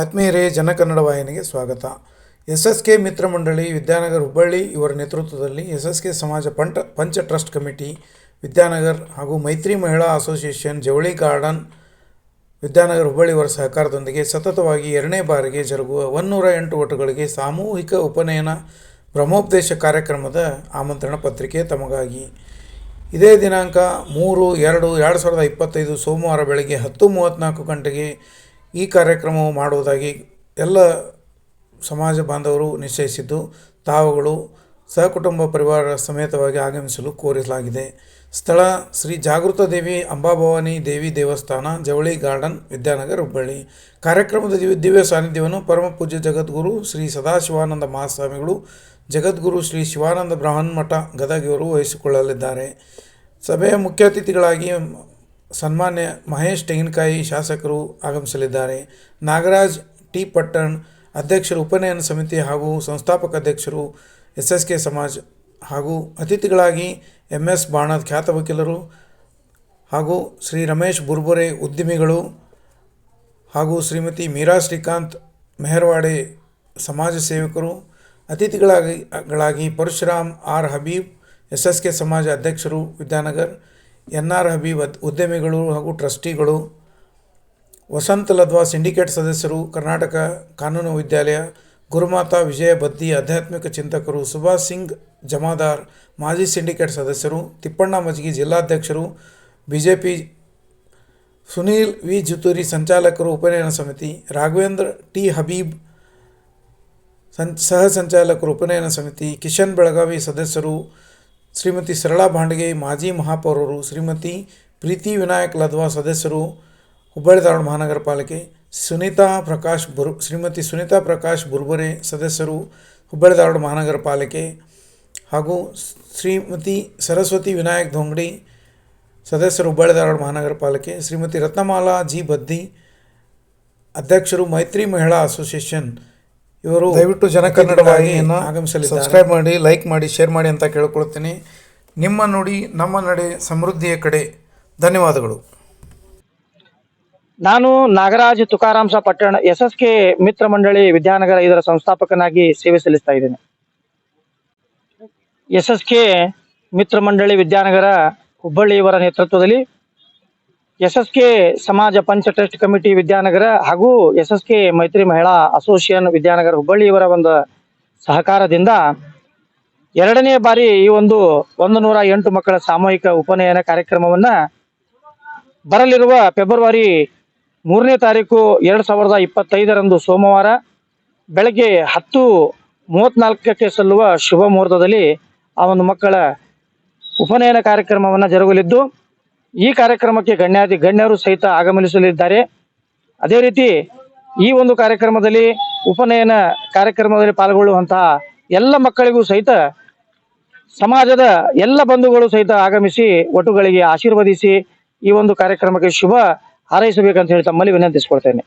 ಆತ್ಮೀಯರೇ, ಜನಕನ್ನಡ ವಾಹಿನಿಗೆ ಸ್ವಾಗತ. ಎಸ್.ಎಸ್.ಕೆ ಮಿತ್ರ ಮಂಡಳಿ ವಿದ್ಯಾನಗರ ಹುಬ್ಬಳ್ಳಿ ಇವರ ನೇತೃತ್ವದಲ್ಲಿ ಎಸ್.ಎಸ್.ಕೆ ಸಮಾಜ ಪಂಚ ಟ್ರಸ್ಟ್ ಕಮಿಟಿ ವಿದ್ಯಾನಗರ್ ಹಾಗೂ ಮೈತ್ರಿ ಮಹಿಳಾ ಅಸೋಸಿಯೇಷನ್ ಜವಳಿ ಗಾರ್ಡನ್ ವಿದ್ಯಾನಗರ ಹುಬ್ಬಳ್ಳಿ ಇವರ ಸಹಕಾರದೊಂದಿಗೆ ಸತತವಾಗಿ 2ನೇ ಬಾರಿಗೆ ಜರುಗುವ 108 ಒಟುಗಳಿಗೆ ಸಾಮೂಹಿಕ ಉಪನಯನ ಬ್ರಹ್ಮೋಪದೇಶ ಕಾರ್ಯಕ್ರಮದ ಆಮಂತ್ರಣ ಪತ್ರಿಕೆ ತಮಗಾಗಿ. ಇದೇ ದಿನಾಂಕ 3/2/2025 ಸೋಮವಾರ ಬೆಳಗ್ಗೆ 10:34 ಗಂಟೆಗೆ ಈ ಕಾರ್ಯಕ್ರಮವು ಮಾಡುವುದಾಗಿ ಎಲ್ಲ ಸಮಾಜ ಬಾಂಧವರು ನಿಶ್ಚಯಿಸಿದ್ದು, ತಾವುಗಳು ಸಹಕುಟುಂಬ ಪರಿವಾರ ಸಮೇತವಾಗಿ ಆಗಮಿಸಲು ಕೋರಲಾಗಿದೆ. ಸ್ಥಳ ಶ್ರೀ ಜಾಗೃತ ದೇವಿ ಅಂಬಾಭವಾನಿ ದೇವಿ ದೇವಸ್ಥಾನ, ಜವಳಿ ಗಾರ್ಡನ್, ವಿದ್ಯಾನಗರ ಹುಬ್ಬಳ್ಳಿ. ಕಾರ್ಯಕ್ರಮದ ದಿವ್ಯ ಸಾನ್ನಿಧ್ಯವನ್ನು ಪರಮ ಪೂಜ್ಯ ಜಗದ್ಗುರು ಶ್ರೀ ಸದಾಶಿವಾನಂದ ಮಹಾಸ್ವಾಮಿಗಳು, ಜಗದ್ಗುರು ಶ್ರೀ ಶಿವಾನಂದ ಬ್ರಹ್ಮಮಠ ಗದಗಿಯವರು ವಹಿಸಿಕೊಳ್ಳಲಿದ್ದಾರೆ. ಸಭೆಯ ಮುಖ್ಯ ಅತಿಥಿಗಳಾಗಿ ಸನ್ಮಾನ್ಯ ಮಹೇಶ್ ತೆಂಗಿನಕಾಯಿ ಶಾಸಕರು ಆಗಮಿಸಲಿದ್ದಾರೆ. ನಾಗರಾಜ್ ಟಿ ಪಟ್ಟಣ್ ಅಧ್ಯಕ್ಷರು, ಉಪನಯನ ಸಮಿತಿ ಹಾಗೂ ಸಂಸ್ಥಾಪಕ ಅಧ್ಯಕ್ಷರು ಎಸ್.ಎಸ್.ಕೆ ಸಮಾಜ್, ಹಾಗೂ ಅತಿಥಿಗಳಾಗಿ ಎಂ.ಎಸ್. ಬಾಣದ್ ಖ್ಯಾತ ವಕೀಲರು ಹಾಗೂ ಶ್ರೀ ರಮೇಶ್ ಬುರ್ಬುರೆ ಉದ್ಯಮಿಗಳು ಹಾಗೂ ಶ್ರೀಮತಿ ಮೀರಾ ಶ್ರೀಕಾಂತ್ ಮೆಹರ್ವಾಡೆ ಸಮಾಜ ಸೇವಕರು. ಅತಿಥಿಗಳಾಗಿ ಪರಶುರಾಮ್ ಆರ್ ಹಬೀಬ್ ಎಸ್.ಎಸ್.ಕೆ ಸಮಾಜ ಅಧ್ಯಕ್ಷರು ವಿದ್ಯಾನಗರ್, ಎನ್.ಆರ್. ಹಬೀಬ್ ಉದ್ಯಮಿಗಳು ಹಾಗೂ ಟ್ರಸ್ಟಿಗಳು. ವಸಂತ ಲದ್ವಾ ಸಿಂಡಿಕೇಟ್ ಸದಸ್ಯರು, ಕರ್ನಾಟಕ ಕಾನೂನು ವಿದ್ಯಾಲಯ. ಗುರುಮಾತಾ ವಿಜಯ ಬದ್ದಿ ಆಧ್ಯಾತ್ಮಿಕ ಚಿಂತಕರು. ಸುಭಾಷ್ ಸಿಂಗ್ ಜಮಾದಾರ್ ಮಾಜಿ ಸಿಂಡಿಕೇಟ್ ಸದಸ್ಯರು. ತಿಪ್ಪಣ್ಣ ಮಜ್ಗಿ ಜಿಲ್ಲಾಧ್ಯಕ್ಷರು ಬಿಜೆಪಿ. ಸುನೀಲ್ ವಿ ಜುತೂರಿ ಸಂಚಾಲಕರು ಉಪನಯನ ಸಮಿತಿ. ರಾಘವೇಂದ್ರ ಟಿ ಹಬೀಬ್ ಸಹ ಸಂಚಾಲಕರು ಉಪನಯನ ಸಮಿತಿ. ಕಿಶನ್ ಬೆಳಗಾವಿ ಸದಸ್ಯರು. ಶ್ರೀಮತಿ ಸರಳಾ ಭಾಂಡಗೆ ಮಾಜಿ ಮಹಾಪೌರರು. ಶ್ರೀಮತಿ ಪ್ರೀತಿ ವಿನಾಯಕ್ ಲದ್ವಾ ಸದಸ್ಯರು ಹುಬ್ಬಳ್ಳಿ ಧಾರವಾಡ ಮಹಾನಗರ ಪಾಲಿಕೆ. ಶ್ರೀಮತಿ ಸುನೀತಾ ಪ್ರಕಾಶ್ ಬುರ್ಬುರೆ ಸದಸ್ಯರು ಹುಬ್ಬಳ್ಳಿ ಧಾರವಾಡ ಮಹಾನಗರ ಪಾಲಿಕೆ, ಹಾಗೂ ಶ್ರೀಮತಿ ಸರಸ್ವತಿ ವಿನಾಯಕ್ ಧೋಂಗಡಿ ಸದಸ್ಯರು ಹುಬ್ಬಳ್ಳಿ ಧಾರವಾಡ ಮಹಾನಗರ ಪಾಲಿಕೆ. ಶ್ರೀಮತಿ ರತ್ನಮಾಲಾ ಜಿ ಬದ್ದಿ ಅಧ್ಯಕ್ಷರು ಮೈತ್ರಿ ಮಹಿಳಾ ಅಸೋಸಿಯೇಷನ್ ಇವರು. ದಯವಿಟ್ಟು ಜನಕನ್ನಡ ವಾಹಿನಿಯನ್ನು ಆಗಮಿಸಲಿದ್ದಾರೆ. ಸಬ್ಸ್ಕ್ರೈಬ್ ಮಾಡಿ, ಲೈಕ್ ಮಾಡಿ, ಶೇರ್ ಮಾಡಿ ಅಂತ ಕೇಳ್ಕೊಳ್ತೀನಿ. ನಿಮ್ಮ ನುಡಿ ನಮ್ಮ ನಡೆ, ಸಮೃದ್ಧಿಯ ಕಡೆ. ಧನ್ಯವಾದಗಳು. ನಾನು ನಾಗರಾಜ್ ತುಕಾರಾಂಸ ಪಟ್ಟಣ ಎಸ್.ಎಸ್.ಕೆ ಮಿತ್ರ ಮಂಡಳಿ ವಿದ್ಯಾನಗರ ಇದರ ಸಂಸ್ಥಾಪಕನಾಗಿ ಸೇವೆ ಸಲ್ಲಿಸ್ತಾ ಇದ್ದೇನೆ. ಎಸ್.ಎಸ್.ಕೆ ಮಿತ್ರ ಮಂಡಳಿ ವಿದ್ಯಾನಗರ ಹುಬ್ಬಳ್ಳಿ ಇವರ ನೇತೃತ್ವದಲ್ಲಿ ಎಸ್.ಎಸ್.ಕೆ ಸಮಾಜ ಪಂಚ ಟ್ರಸ್ಟ್ ಕಮಿಟಿ ವಿದ್ಯಾನಗರ ಹಾಗೂ ಎಸ್.ಎಸ್.ಕೆ ಮೈತ್ರಿ ಮಹಿಳಾ ಅಸೋಸಿಯೇಷನ್ ವಿದ್ಯಾನಗರ ಹುಬ್ಬಳ್ಳಿ ಇವರ ಒಂದು ಸಹಕಾರದಿಂದ 2ನೇ ಬಾರಿ ಈ ಒಂದು 108 ಮಕ್ಕಳ ಸಾಮೂಹಿಕ ಉಪನಯನ ಕಾರ್ಯಕ್ರಮವನ್ನ ಬರಲಿರುವ ಫೆಬ್ರವರಿ 3ನೇ ತಾರೀಕು 2025 ಸೋಮವಾರ ಬೆಳಗ್ಗೆ 10:34 ಸಲ್ಲುವ ಶುಭ ಮುಹೂರ್ತದಲ್ಲಿ ಆ ಒಂದು ಮಕ್ಕಳ ಉಪನಯನ ಕಾರ್ಯಕ್ರಮವನ್ನು ಜರುಗಲಿದ್ದು, ಈ ಕಾರ್ಯಕ್ರಮಕ್ಕೆ ಗಣ್ಯರು ಸಹಿತ ಆಗಮಿಸಲಿದ್ದಾರೆ. ಅದೇ ರೀತಿ ಈ ಒಂದು ಕಾರ್ಯಕ್ರಮದಲ್ಲಿ ಉಪನಯನ ಕಾರ್ಯಕ್ರಮದಲ್ಲಿ ಪಾಲ್ಗೊಳ್ಳುವಂತಹ ಎಲ್ಲ ಮಕ್ಕಳಿಗೂ ಸಹಿತ ಸಮಾಜದ ಎಲ್ಲ ಬಂಧುಗಳು ಸಹಿತ ಆಗಮಿಸಿ ಒಟುಗಳಿಗೆ ಆಶೀರ್ವದಿಸಿ ಈ ಒಂದು ಕಾರ್ಯಕ್ರಮಕ್ಕೆ ಶುಭ ಹಾರೈಸಬೇಕಂತ ಹೇಳಿ ತಮ್ಮಲ್ಲಿ ವಿನಂತಿಸಿಕೊಳ್ತೇನೆ.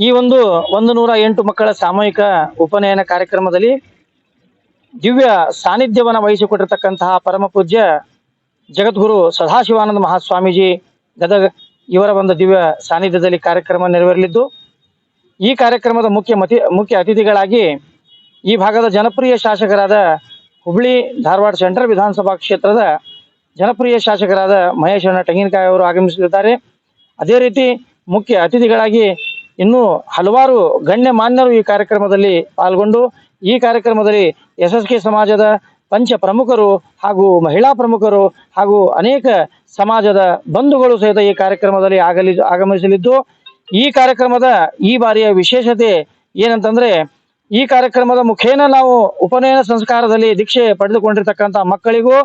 ಈ ಒಂದು 108 ಮಕ್ಕಳ ಸಾಮೂಹಿಕ ಉಪನಯನ ಕಾರ್ಯಕ್ರಮದಲ್ಲಿ ದಿವ್ಯ ಸಾನ್ನಿಧ್ಯವನ್ನು ವಹಿಸಿಕೊಟ್ಟಿರ್ತಕ್ಕಂತಹ ಪರಮ ಪೂಜ್ಯ ಜಗದ್ಗುರು ಸದಾಶಿವಾನಂದ ಮಹಾಸ್ವಾಮೀಜಿ ಗದಗ ಇವರ ಒಂದು ದಿವ್ಯ ಸಾನ್ನಿಧ್ಯದಲ್ಲಿ ಕಾರ್ಯಕ್ರಮ ನೆರವೇರಲಿದ್ದು, ಈ ಕಾರ್ಯಕ್ರಮದ ಮುಖ್ಯ ಅತಿಥಿಗಳಾಗಿ ಈ ಭಾಗದ ಜನಪ್ರಿಯ ಶಾಸಕರಾದ ಹುಬ್ಬಳ್ಳಿ ಧಾರವಾಡ ಸೆಂಟ್ರಲ್ ವಿಧಾನಸಭಾ ಕ್ಷೇತ್ರದ ಜನಪ್ರಿಯ ಶಾಸಕರಾದ ಮಹೇಶ್ ತೆಂಗಿನಕಾಯಿ ಅವರು ಆಗಮಿಸಲಿದ್ದಾರೆ. ಅದೇ ರೀತಿ ಮುಖ್ಯ ಅತಿಥಿಗಳಾಗಿ ಇನ್ನೂ ಹಲವಾರು ಗಣ್ಯ ಮಾನ್ಯರು ಈ ಕಾರ್ಯಕ್ರಮದಲ್ಲಿ ಪಾಲ್ಗೊಂಡು ಈ ಕಾರ್ಯಕ್ರಮದಲ್ಲಿ ಎಸ್.ಎಸ್.ಕೆ ಸಮಾಜದ ಪಂಚ ಪ್ರಮುಖರು ಹಾಗೂ ಮಹಿಳಾ ಪ್ರಮುಖರು ಹಾಗೂ ಅನೇಕ ಸಮಾಜದ ಬಂಧುಗಳು ಸಹಿತ ಈ ಕಾರ್ಯಕ್ರಮದಲ್ಲಿ ಆಗಮಿಸಲಿದ್ದು, ಈ ಕಾರ್ಯಕ್ರಮದ ಈ ಬಾರಿಯ ವಿಶೇಷತೆ ಏನಂತಂದ್ರೆ, ಈ ಕಾರ್ಯಕ್ರಮದ ಮುಖೇನ ನಾವು ಉಪನಯನ ಸಂಸ್ಕಾರದಲ್ಲಿ ದೀಕ್ಷೆ ಪಡೆದುಕೊಂಡಿರ್ತಕ್ಕಂಥ ಮಕ್ಕಳಿಗೂ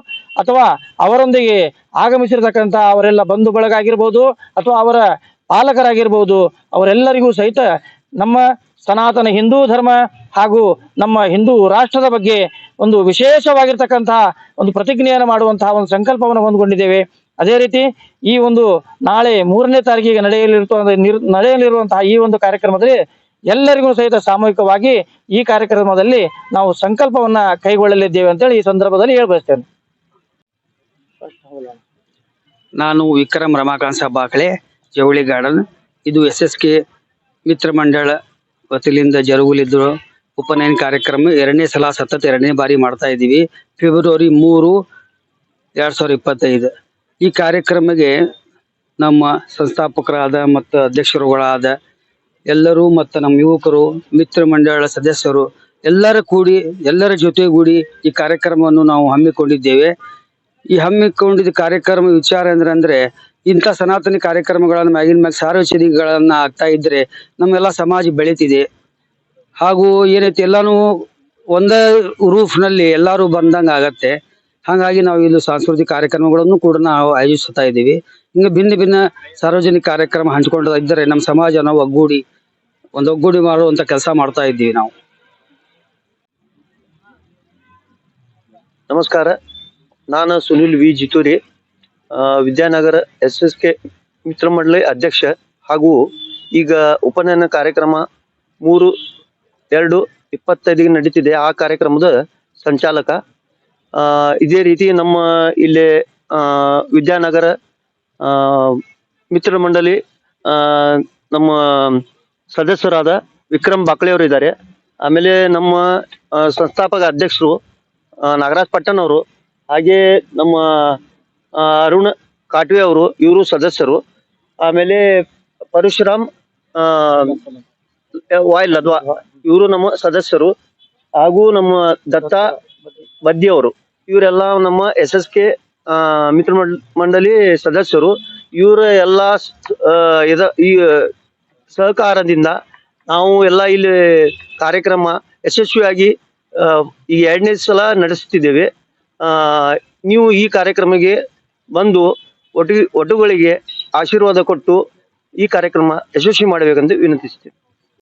ಅಥವಾ ಅವರೊಂದಿಗೆ ಆಗಮಿಸಿರ್ತಕ್ಕಂಥ ಅವರೆಲ್ಲ ಬಂಧು ಬಳಗ ಆಗಿರ್ಬೋದು ಅಥವಾ ಅವರ ಪಾಲಕರಾಗಿರ್ಬೋದು, ಅವರೆಲ್ಲರಿಗೂ ಸಹಿತ ನಮ್ಮ ಸನಾತನ ಹಿಂದೂ ಧರ್ಮ ಹಾಗೂ ನಮ್ಮ ಹಿಂದೂ ರಾಷ್ಟ್ರದ ಬಗ್ಗೆ ಒಂದು ವಿಶೇಷವಾಗಿರ್ತಕ್ಕಂತಹ ಒಂದು ಪ್ರತಿಜ್ಞೆಯನ್ನು ಮಾಡುವಂತಹ ಒಂದು ಸಂಕಲ್ಪವನ್ನು ಹೊಂದಿಕೊಂಡಿದ್ದೇವೆ. ಅದೇ ರೀತಿ ಈ ಒಂದು ನಾಳೆ 3ನೇ ತಾರೀಕಿಗೆ ನಡೆಯಲಿರುವಂತಹ ಈ ಒಂದು ಕಾರ್ಯಕ್ರಮದಲ್ಲಿ ಎಲ್ಲರಿಗೂ ಸಹಿತ ಸಾಮೂಹಿಕವಾಗಿ ಈ ಕಾರ್ಯಕ್ರಮದಲ್ಲಿ ನಾವು ಸಂಕಲ್ಪವನ್ನ ಕೈಗೊಳ್ಳಲಿದ್ದೇವೆ ಅಂತೇಳಿ ಈ ಸಂದರ್ಭದಲ್ಲಿ ಹೇಳಬಯಸ್ತೇನೆ. ನಾನು ವಿಕ್ರಮ್ ರಮಾಕಾಂತ್ ಬಾಕಳೆ, ಜವಳಿ ಗಾರ್ಡನ್, ಇದು SSK ಮಿತ್ರ ಮಂಡಳ ವತಿಯಿಂದ ಜರುಗಲಿದ್ದು ಉಪನಯನ ಕಾರ್ಯಕ್ರಮ 2ನೇ ಸಲ ಸತತ 2ನೇ ಬಾರಿ ಮಾಡ್ತಾ ಇದ್ದೀವಿ. ಫೆಬ್ರವರಿ 3, 2025 ಈ ಕಾರ್ಯಕ್ರಮಕ್ಕೆ ನಮ್ಮ ಸಂಸ್ಥಾಪಕರಾದ ಮತ್ತು ಅಧ್ಯಕ್ಷರುಗಳಾದ ಎಲ್ಲರೂ ಮತ್ತು ನಮ್ಮ ಯುವಕರು ಮಿತ್ರ ಮಂಡಳ ಸದಸ್ಯರು ಎಲ್ಲರ ಜೊತೆಗೂಡಿ ಈ ಕಾರ್ಯಕ್ರಮವನ್ನು ನಾವು ಹಮ್ಮಿಕೊಂಡಿದ್ದೇವೆ. ಈ ಹಮ್ಮಿಕೊಂಡಿದ್ದ ಕಾರ್ಯಕ್ರಮ ವಿಚಾರ ಅಂದ್ರೆ ಇಂಥ ಸನಾತನಿ ಕಾರ್ಯಕ್ರಮಗಳನ್ನು ಮ್ಯಾಗಿನ ಸಾರ್ವಜನಿಕಗಳನ್ನ ಆಗ್ತಾ ಇದ್ರೆ ನಮ್ಮೆಲ್ಲ ಸಮಾಜ ಬೆಳೀತಿದೆ. ಹಾಗೂ ಏನೈತಿ ಎಲ್ಲಾನು ಒಂದೇ ರೂಫ್ನಲ್ಲಿ ಎಲ್ಲರೂ ಬಂದಂಗ ಆಗತ್ತೆ. ಹಾಗಾಗಿ ನಾವು ಇಲ್ಲಿ ಸಾಂಸ್ಕೃತಿಕ ಕಾರ್ಯಕ್ರಮಗಳನ್ನು ಕೂಡ ನಾವು ಆಯೋಜಿಸ್ತಾ ಇದ್ದೀವಿ. ಹಿಂಗೆ ಭಿನ್ನ ಸಾರ್ವಜನಿಕ ಕಾರ್ಯಕ್ರಮ ಹಂಚ್ಕೊಂಡು ಇದ್ದರೆ ನಮ್ಮ ಸಮಾಜ ನಾವು ಒಗ್ಗೂಡಿ ಮಾಡುವಂತ ಕೆಲಸ ಮಾಡ್ತಾ ಇದ್ದೀವಿ ನಾವು. ನಮಸ್ಕಾರ, ನಾನು ಸುನಿಲ್ ವಿ ಜಿತೂರಿ, ವಿದ್ಯಾನಗರ SSK ಮಿತ್ರ ಮಂಡಳಿ ಅಧ್ಯಕ್ಷ ಹಾಗೂ ಈಗ ಉಪನಯನ ಕಾರ್ಯಕ್ರಮ 3/2/25 ನಡೀತಿದೆ. ಆ ಕಾರ್ಯಕ್ರಮದ ಸಂಚಾಲಕ. ಇದೇ ರೀತಿ ನಮ್ಮ ಇಲ್ಲಿ ವಿದ್ಯಾನಗರ ಮಿತ್ರ ಮಂಡಳಿ ನಮ್ಮ ಸದಸ್ಯರಾದ ವಿಕ್ರಮ್ ಬಾಕ್ಳೆಯವರು ಇದ್ದಾರೆ. ಆಮೇಲೆ ನಮ್ಮ ಸಂಸ್ಥಾಪಕ ಅಧ್ಯಕ್ಷರು ನಾಗರಾಜ್ ಪಟ್ಟಣ್ ಅವರು, ಹಾಗೆ ನಮ್ಮ ಅರುಣ್ ಕಾಟ್ವೆ ಅವರು, ಇವರು ಸದಸ್ಯರು. ಆಮೇಲೆ ಪರಶುರಾಮ್ ವಾಯ್ ಲದ್ವಾ ಇವರು ನಮ್ಮ ಸದಸ್ಯರು, ಹಾಗೂ ನಮ್ಮ ದತ್ತಾ ಬದ್ದಿ ಅವರು, ಇವರೆಲ್ಲ ನಮ್ಮ SSK ಮಿತ್ರ ಮಂಡಳಿ ಸದಸ್ಯರು. ಇವರ ಎಲ್ಲ ಈ ಸಹಕಾರದಿಂದ ನಾವು ಎಲ್ಲ ಇಲ್ಲಿ ಕಾರ್ಯಕ್ರಮ ಯಶಸ್ವಿಯಾಗಿ ಈ 2ನೇ ಸಲ ನಡೆಸುತ್ತಿದ್ದೇವೆ. ನೀವು ಈ ಕಾರ್ಯಕ್ರಮಕ್ಕೆ ಬಂದು ಒಟ್ಟುಗಳಿಗೆ ಆಶೀರ್ವಾದ ಕೊಟ್ಟು ಈ ಕಾರ್ಯಕ್ರಮ ಯಶಸ್ವಿ ಮಾಡಬೇಕೆಂದು ವಿನಂತಿಸುತ್ತೇವೆ.